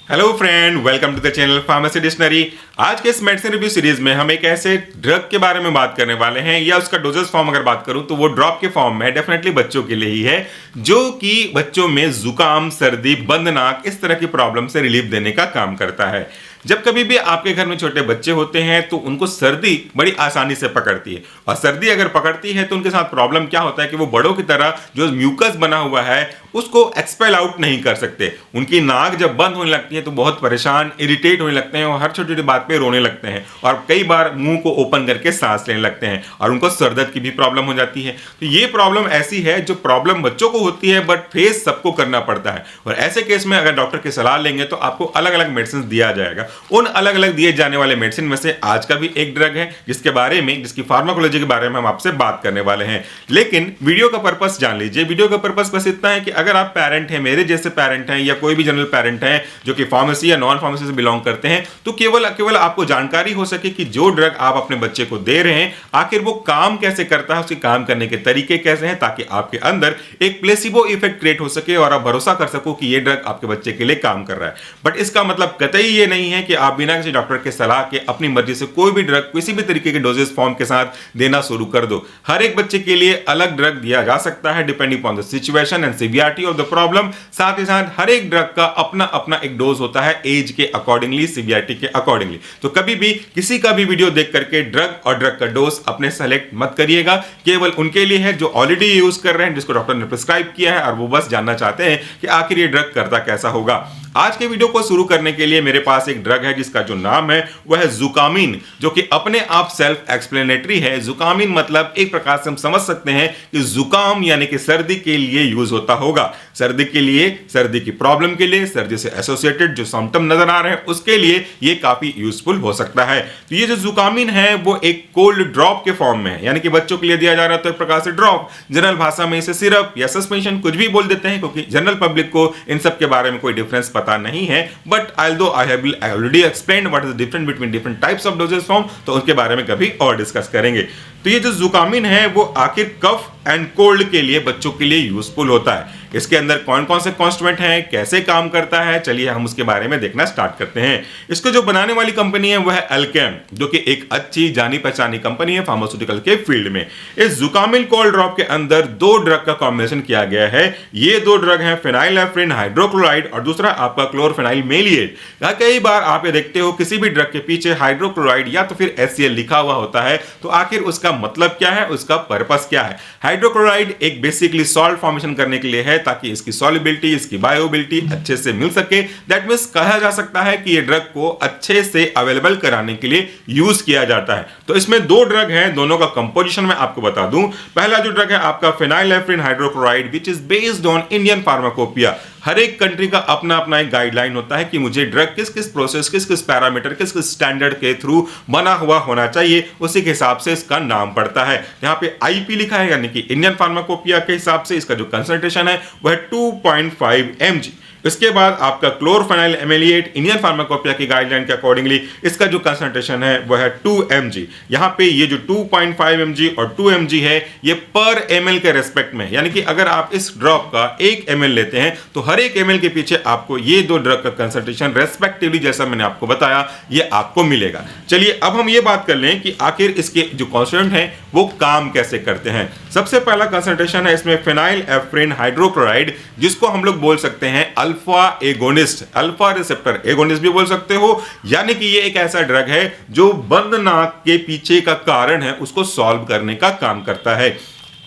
Hello friend, welcome to the channel pharmacy dictionary. आज के इस मेडिसिन रिव्यू सीरीज में हम एक ऐसे ड्रग के बारे में बात करने वाले हैं, या उसका डोजेस फॉर्म अगर बात करूं तो वो ड्रॉप के फॉर्म में डेफिनेटली बच्चों के लिए ही है, जो कि बच्चों में जुकाम, सर्दी, बंद नाक, इस तरह की प्रॉब्लम से रिलीफ देने का काम करता है। जब कभी भी आपके घर में छोटे बच्चे होते हैं तो उनको सर्दी बड़ी आसानी से पकड़ती है, और सर्दी अगर पकड़ती है तो उनके साथ प्रॉब्लम क्या होता है कि वो बड़ों की तरह जो म्यूकस बना हुआ है उसको एक्सपेल आउट नहीं कर सकते। उनकी नाक जब बंद होने लगती है तो बहुत परेशान, इरिटेट होने लगते हैं और हर छोटी छोटी बात पे रोने लगते हैं, और कई बार मुंह को ओपन करके सांस लेने लगते हैं, और उनको सर दर्द की भी प्रॉब्लम हो जाती है। तो ये प्रॉब्लम ऐसी है जो प्रॉब्लम बच्चों को होती है, बट फेस सबको करना पड़ता है। और ऐसे केस में अगर डॉक्टर की सलाह लेंगे तो आपको अलग अलग मेडिसिन दिया जाएगा। उन अलग अलग दिए जाने वाले मेडिसिन में से आज का भी एक ड्रग है जिसकी फार्माकोलॉजी के बारे में हम आपसे बात करने वाले हैं। लेकिन वीडियो का पर्पस जान लीजिए। वीडियो का पर्पस बस इतना है कि अगर आप पेरेंट हैं, मेरे जैसे पेरेंट हैं, या कोई भी जनरल पेरेंट हैं जो कि फार्मेसी या नॉन फार्मेसी से बिलोंग करते हैं, तो केवल आपको जानकारी हो सके कि जो ड्रग आप अपने बच्चे को दे रहे हैं आखिर वो काम कैसे करता है, उसके काम करने के तरीके कैसे हैं, ताकि आपके अंदर एक प्लेसिबो इफेक्ट क्रिएट हो सके और आप भरोसा कर सको कि ये ड्रग आपके बच्चे के लिए काम कर रहा है। बट इसका मतलब कतई ये नहीं है कि आप बिना किसी डॉक्टर के सलाह के अपनी मर्जी से कोई भी ड्रग किसी भी तरीके के डोजेस फॉर्म के साथ देना शुरू कर दो। हर एक बच्चे के लिए अलग ड्रग दिया जा सकता है depending upon the situation and severity of the problem. साथ ही साथ हर एक ड्रग का अपना अपना एक डोज होता है, एज के अकॉर्डिंगली, सीवियरिटी के अकॉर्डिंगली। तो कभी भी किसी का भी वीडियो देख करके ड्रग और ड्रग का डोज अपने सेलेक्ट मत करिएगा। केवल उनके लिए है जो ऑलरेडी यूज कर रहे हैं, जिसको डॉक्टर ने प्रिस्क्राइब किया है, और वो बस जानना चाहते हैं कि आखिर ये ड्रग करता कैसा होगा। आज के वीडियो को शुरू करने के लिए मेरे पास एक ड्रग है जिसका जो नाम है वह है जुकामिन, जो कि अपने आप सेल्फ एक्सप्लेनेटरी है। जुकामिन मतलब एक प्रकार से हम समझ सकते हैं कि जुकाम यानी कि सर्दी के लिए यूज होता होगा। सर्दी के लिए, सर्दी की प्रॉब्लम के लिए, सर्दी से एसोसिएटेड जो सिम्टम नजर आ रहे हैं उसके लिए ये काफी यूजफुल हो सकता है। तो ये जो जुकामिन है वो एक कोल्ड ड्रॉप के फॉर्म में है, यानी कि बच्चों के लिए दिया जा रहा है तो एक प्रकार से ड्रॉप। जनरल भाषा में इसे सिरप या सस्पेंशन कुछ भी बोल देते हैं, क्योंकि जनरल पब्लिक को इन सब के बारे में कोई डिफरेंस पता नहीं है। But although I have already explained what is the difference between different types of dosage form, तो उनके बारे में कभी और डिस्कस करेंगे। तो ये जो जुकामिन है वो आखिर कफ एंड कोल्ड के लिए बच्चों के लिए यूजफुल होता है। इसके अंदर कौन कौन से कॉन्स्टिट्यूएंट हैं, कैसे काम करता है, चलिए हम उसके बारे में देखना स्टार्ट करते हैं। इसको जो बनाने वाली कंपनी है वह है अल्केम, जो कि एक अच्छी जानी पहचानी कंपनी है फार्मास्यूटिकल के फील्ड में। इस जुकामिन कोल्ड ड्रॉप के अंदर दो ड्रग का कॉम्बिनेशन किया गया है। ये दो ड्रग हैं फेनाइलएफ्रिन हाइड्रोक्लोराइड और दूसरा आपका क्लोरफेनाइल मेलिएट। कई बार आप ये देखते हो किसी भी ड्रग के पीछे हाइड्रोक्लोराइड या तो फिर HCl लिखा हुआ होता है, तो आखिर उसका मतलब क्या है, उसका पर्पस क्या है। हाइड्रोक्लोराइड एक बेसिकली सॉल्ट फॉर्मेशन करने के लिए है, ताकि इसकी सॉल्युबिलिटी, इसकी बायोबिलिटी अच्छे से मिल सके। दैट मींस कहा जा सकता है कि ये ड्रग को अच्छे से अवेलेबल कराने के लिए यूज किया जाता है। तो इसमें दो ड्रग हैं, दोनों का कंपोजिशन मैं आपको बता दूं। पहला जो ड्रग है आपका phenylephrine hydrochloride, which is based on Indian pharmacopoeia. हर एक कंट्री का अपना अपना एक गाइडलाइन होता है कि मुझे ड्रग किस किस प्रोसेस, किस किस पैरामीटर, किस किस स्टैंडर्ड के थ्रू बना हुआ होना चाहिए, उसी के हिसाब से इसका नाम पड़ता है। यहाँ पे आईपी लिखा है, यानी कि इंडियन फार्माकोपिया के हिसाब से इसका जो कंसंट्रेशन है वह 2.5 mg। इसके बाद आपका क्लोरफेनाइल एमेलिएट इंडियन फार्माकोपिया की गाइडलाइन के अकॉर्डिंगली इसका जो कंसंट्रेशन है वह है 2 mg। यहाँ पे ये जो 2.5 mg और 2 mg है ये पर ml के रेस्पेक्ट में, यानी कि अगर आप इस ड्रॉप का 1 ml लेते हैं तो हर एक ml के पीछे आपको ये दो ड्रग का कंसंट्रेशन रेस्पेक्टिवली, जैसा मैंने आपको बताया, ये आपको मिलेगा। चलिए अब हम ये बात कर लें कि आखिर इसके जो कॉन्स्टिट्यूएंट हैं वो काम कैसे करते हैं। सबसे पहला कंसंट्रेशन है इसमें फेनाइलएफ्रिन हाइड्रोक्लोराइड, जिसको हम लोग बोल सकते हैं alpha agonist, alpha receptor agonist भी बोल सकते हो। यानी कि ये एक ऐसा ड्रग है जो बंद नाक के पीछे का कारण है उसको सॉल्व करने का काम करता है।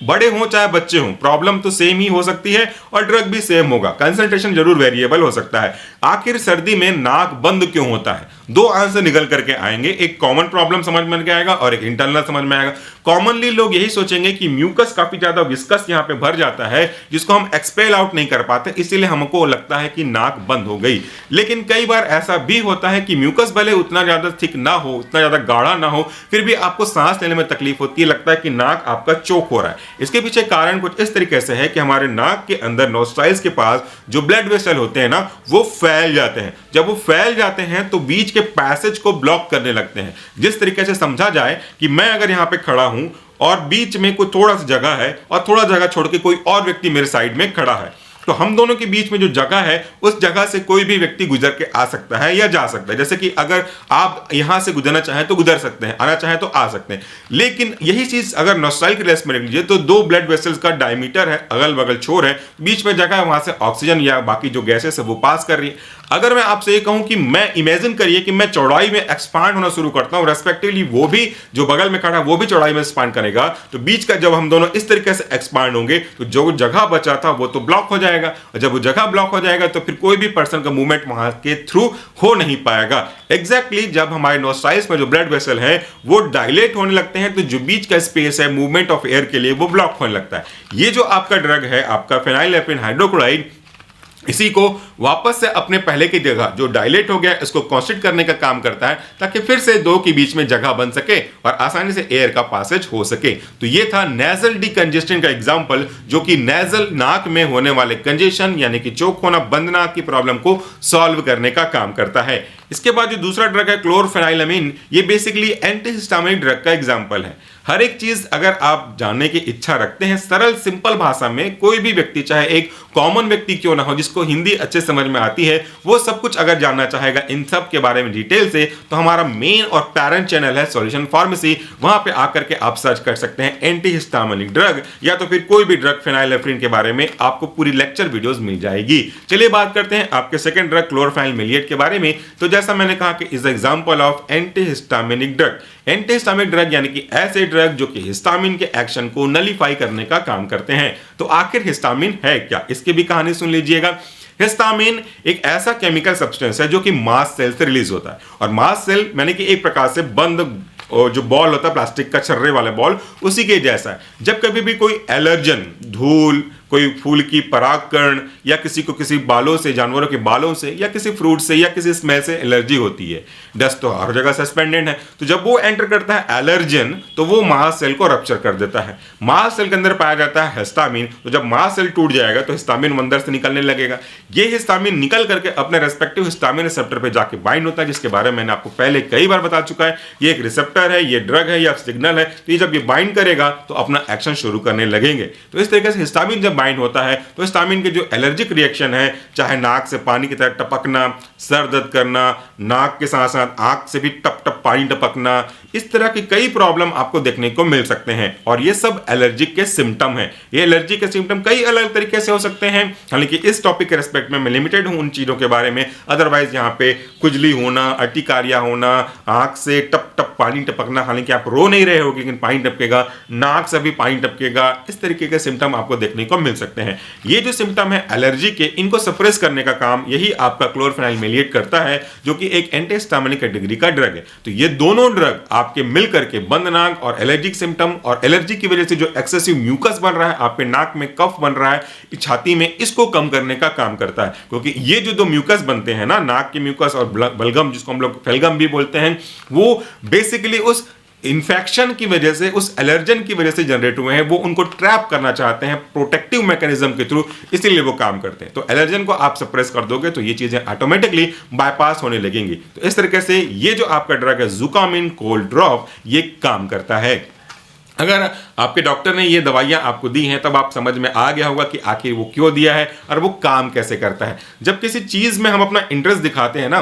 बड़े हों चाहे बच्चे हों, प्रॉब्लम तो सेम ही हो सकती है और ड्रग भी सेम होगा, कंसंट्रेशन जरूर वेरिएबल हो सकता है। आखिर सर्दी में नाक बंद क्यों होता है, दो आंसर निकल करके आएंगे। एक कॉमन प्रॉब्लम समझ में आएगा और एक इंटरनल समझ में आएगा। कॉमनली लोग यही सोचेंगे कि म्यूकस काफी ज्यादा विस्कस यहाँ पे भर जाता है, जिसको हम एक्सपेल आउट नहीं कर पाते, इसीलिए हमको लगता है कि नाक बंद हो गई। लेकिन कई बार ऐसा भी होता है कि म्यूकस भले उतना ज्यादा थिक ना हो, उतना ज्यादा गाढ़ा ना हो, फिर भी आपको सांस लेने में तकलीफ होती है, लगता है कि नाक आपका चोक हो रहा है। इसके पीछे कारण कुछ इस तरीके से है कि हमारे नाक के अंदर नोस्ट्राइल्स के पास जो ब्लड वेसल होते हैं ना, वो फैल जाते हैं। जब वो फैल जाते हैं तो बीच के पैसेज को ब्लॉक करने लगते हैं। जिस तरीके से समझा जाए कि मैं अगर यहाँ पे खड़ा हूं और बीच में कोई थोड़ा सा जगह है और थोड़ा जगह छोड़ के कोई और व्यक्ति मेरे साइड में खड़ा है, तो हम दोनों के बीच में जो जगह है उस जगह से कोई भी व्यक्ति गुजर के आ सकता है या जा सकता है। जैसे कि अगर आप यहां से गुजरना चाहें तो गुजर सकते हैं, आना चाहें तो आ सकते हैं। लेकिन यही चीज अगर नॉस्ट्राइल की रेस में रख लीजिए तो दो ब्लड वेसल्स का डायमीटर है, अगल बगल छोर है, बीच में जगह है, वहां से ऑक्सीजन या बाकी जो गैसेस है वो पास कर रही है। अगर मैं आपसे ये कहूं कि मैं इमेजिन करिए कि मैं चौड़ाई में एक्सपांड होना शुरू करता हूं, रेस्पेक्टिवली वो भी जो बगल में खड़ा है वो भी चौड़ाई में एक्सपांड करेगा, तो बीच का जब हम दोनों इस तरीके से एक्सपांड होंगे तो जो जगह बचा था वो तो ब्लॉक हो जाएगा, और जब वो जगह ब्लॉक हो जाएगा तो फिर कोई भी पर्सन का मूवमेंट वहां के थ्रू हो नहीं पाएगा। एग्जैक्टली जब हमारे नोस्ट्राइल्स में जो ब्लड वेसल है वो डायलेट होने लगते हैं तो जो बीच का स्पेस है मूवमेंट ऑफ एयर के लिए वो ब्लॉक होने लगता है। ये जो आपका ड्रग है, आपका फेनाइलएल्पिन हाइड्रोक्लोराइड, इसी को वापस से अपने पहले की जगह जो डायलेट हो गया इसको कॉन्स्ट्रिक्ट करने का काम करता है, ताकि फिर से दो के बीच में जगह बन सके और आसानी से एयर का पासेज हो सके। तो ये था नेजल डिकंजेशन का एग्जांपल, जो कि नेजल नाक में होने वाले कंजेशन यानी कि चोक होना, बंद नाक की प्रॉब्लम को सॉल्व करने का काम करता है। इसके बाद जो दूसरा ड्रग है क्लोरफेनाइलामीन, ये बेसिकली एंटीहिस्टामिनिक ड्रग का एग्जांपल है। हर एक चीज अगर आप जानने की इच्छा रखते हैं सरल सिंपल भाषा में, कोई भी व्यक्ति चाहे एक कॉमन व्यक्ति क्यों ना हो जिसको हिंदी अच्छे समझ में आती है, वो सब कुछ अगर जानना चाहेगा इन सब के बारे में डिटेल से, तो हमारा मेन और पैरेंट चैनल है सॉल्यूशन फार्मेसी, वहां पे आकर के आप सर्च कर सकते हैं एंटीहिस्टामिनिक ड्रग, या तो फिर कोई भी ड्रग फेनाइलेफ्रिन के बारे में आपको पूरी लेक्चर वीडियोस मिल जाएगी। चलिए बात करते हैं आपके सेकंड ड्रग क्लोरफेनाइलमेलिएट के बारे में। तो जैसा मैंने कहा कि is example of antihistaminic drug. Antihistaminic drug यानी कि ऐसे ड्रग जो कि हिस्टामिन के एक्शन को नलीफाई करने का काम करते हैं। तो आखिर हिस्टामिन है क्या, इसकी भी कहानी सुन लीजिएगा। हिस्टामिन एक ऐसा केमिकल सब्सटेंस है जो कि मास्ट सेल से रिलीज होता है, और मास्ट सेल मैंने कि एक प्रकार से बंद जो बॉल होता है प्लास्टिक का छर्रे वाला बॉल, उसी के जैसा है। जब कभी भी कोई एलर्जन, धूल, कोई फूल की परागकण, या किसी को किसी बालों से, जानवरों के बालों से, या किसी फ्रूट से, या किसी स्मेल से एलर्जी होती है, डस्ट तो हर जगह सस्पेंडेड है, तो जब वो एंटर करता है एलर्जन तो वो मास्ट सेल को रप्चर कर देता है। मास्ट सेल के अंदर पाया जाता है हिस्टामिन, तो जब मास्ट सेल टूट जाएगा तो हिस्टामिन अंदर से निकलने लगेगा। ये हिस्टामिन निकल करके अपने रेस्पेक्टिव हिस्टामिन रिसेप्टर पे जाके बाइंड होता है, जिसके बारे में मैंने आपको पहले कई बार बता चुका है। ये एक रिसेप्टर है, ये ड्रग है या सिग्नल है, तो ये जब ये बाइंड करेगा तो अपना एक्शन शुरू करने लगेंगे। तो इस तरीके से हिस्टामिन जब बाइंड होता है तो हिस्टामिन के जो एलर्जिक रिएक्शन है, चाहे नाक से पानी की तरह टपकना, सर दर्द करना, नाक के साथ साथ आंख से भी टप टप पानी टपकना, इस तरह की कई प्रॉब्लम आपको देखने को मिल सकते हैं। और ये सब एलर्जी के सिम्टम हैं। ये एलर्जी के सिम्टम कई अलग तरीके से हो सकते हैं, हालांकि इस टॉपिक के रेस्पेक्ट में मैं लिमिटेड हूं उन चीजों के बारे में। अदरवाइज यहाँ पे खुजली होना, अर्टिकारिया होना, आंख से टप टप पानी टपकना, हालांकि आप रो नहीं रहे हो लेकिन पानी टपकेगा, नाक से भी पानी टपकेगा, इस तरीके के सिम्टम आपको देखने को मिल सकते हैं। ये जो सिम्टम है एलर्जी के, इनको सप्रेस करने का काम यही आपका क्लोरफेनाइलमेलिएट करता है, जो कि एक एंटीहिस्टामिनिक कैटेगरी का ड्रग है। तो ये दोनों ड्रग आपके मिल करके बंद नाक और एलर्जिक सिम्टम, और एलर्जी की वजह से जो एक्सेसिव म्यूकस बन रहा है, आपके नाक में कफ बन रहा है, छाती में, इसको कम करने का काम करता है। क्योंकि ये जो दो म्यूकस बनते हैं ना, नाक के म्यूकस और बलगम, जिसको हम लोग फेलगम भी बोलते हैं, वो बेसिकली उस इन्फेक्शन की वजह से, उस एलर्जन की वजह से जनरेट हुए हैं। वो उनको ट्रैप करना चाहते हैं प्रोटेक्टिव मैकेनिज्म के थ्रू, इसीलिए वो काम करते हैं। तो एलर्जन को आप सप्रेस कर दोगे तो ये चीजें ऑटोमेटिकली बाईपास होने लगेंगी। तो इस तरीके से ये जो आपका ड्रग है ज़ुकामिन कोल्ड ड्रॉप, ये काम करता है। अगर आपके डॉक्टर ने ये दवाइयां आपको दी हैं तब आप समझ में आ गया होगा कि आखिर वो क्यों दिया है और वो काम कैसे करता है। जब किसी चीज में हम अपना इंटरेस्ट दिखाते हैं ना,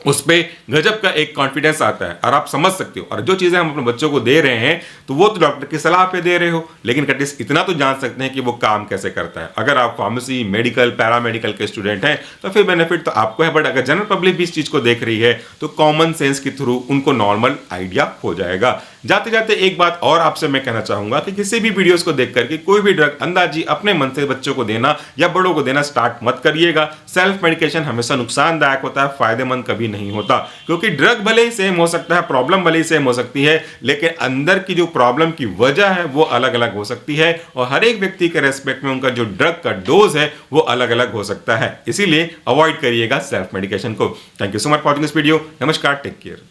उस पर गजब का एक कॉन्फिडेंस आता है और आप समझ सकते हो। और जो चीज़ें हम अपने बच्चों को दे रहे हैं तो वो तो डॉक्टर की सलाह पे दे रहे हो, लेकिन एटलीस्ट इतना तो जान सकते हैं कि वो काम कैसे करता है। अगर आप फार्मेसी, मेडिकल, पैरामेडिकल के स्टूडेंट हैं तो फिर बेनिफिट तो आपको है, बट अगर जनरल पब्लिक भी इस चीज़ को देख रही है तो कॉमन सेंस के थ्रू उनको नॉर्मल आइडिया हो जाएगा। जाते जाते एक बात और आपसे मैं कहना चाहूंगा कि किसी भी वीडियोस को देख करके कोई भी ड्रग अंदाजी अपने मन से बच्चों को देना या बड़ों को देना स्टार्ट मत करिएगा। सेल्फ मेडिकेशन हमेशा नुकसानदायक होता है, फायदेमंद कभी नहीं होता। क्योंकि ड्रग भले ही सेम हो सकता है, प्रॉब्लम भले ही सेम हो सकती है, लेकिन अंदर की जो प्रॉब्लम की वजह है वो अलग अलग हो सकती है, और हर एक व्यक्ति के रेस्पेक्ट में उनका जो ड्रग का डोज है वो अलग अलग हो सकता है। इसीलिए अवॉइड करिएगा सेल्फ मेडिकेशन को। Thank you so much for watching this video. नमस्कार, टेक केयर।